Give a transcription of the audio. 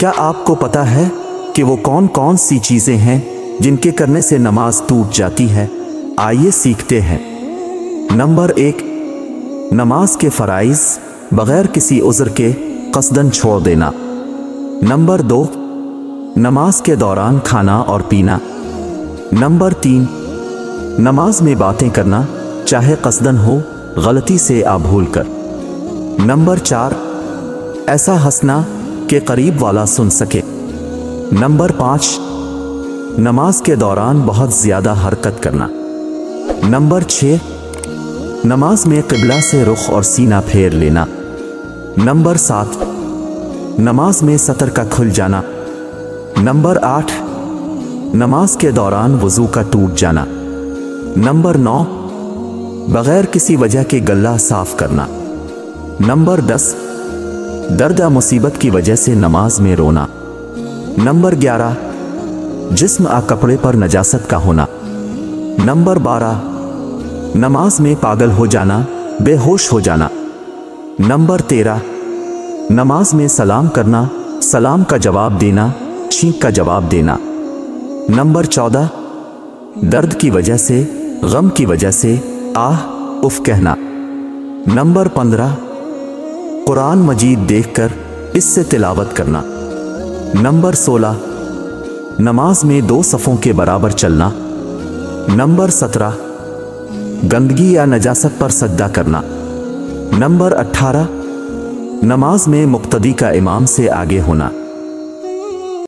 کیا آپ کو پتا ہے کہ وہ کون کون سی چیزیں ہیں جن کے کرنے سے نماز ٹوٹ جاتی ہے؟ آئیے سیکھتے ہیں۔ نمبر 1، نماز کے فرائض بغیر کسی عذر کے قصداً چھوڑ دینا۔ نمبر 2، نماز کے دوران کھانا اور پینا۔ نمبر 3، نماز میں باتیں کرنا، چاہے قصداً ہو غلطی سے یا بھول کر۔ نمبر 4، ایسا ہنسنا کہ قریب والا سن سکے۔ نمبر 5، نماز کے دوران بہت زیادہ حرکت کرنا۔ نمبر 6، نماز میں قبلہ سے رخ اور سینہ پھیر لینا۔ نمبر 7، نماز میں سطر کا کھل جانا۔ نمبر 8، نماز کے دوران وضو کا ٹوٹ جانا۔ نمبر 9، بغیر کسی وجہ کے گلہ صاف کرنا۔ نمبر 10، درد یا مصیبت کی وجہ سے نماز میں رونا۔ نمبر 11، جسم یا کپڑے پر نجاست کا ہونا۔ نمبر 12، نماز میں پاگل ہو جانا، بے ہوش ہو جانا۔ نمبر 13، نماز میں سلام کرنا، سلام کا جواب دینا، چھینک کا جواب دینا۔ نمبر 14، درد کی وجہ سے، غم کی وجہ سے آہ اف کہنا۔ نمبر 15، قرآن مجید دیکھ کر اس سے تلاوت کرنا۔ نمبر 16، نماز میں 2 صفوں کے برابر چلنا۔ نمبر 17، گندگی یا نجاست پر سجدہ کرنا۔ نمبر 18، نماز میں مقتدی کا امام سے آگے ہونا۔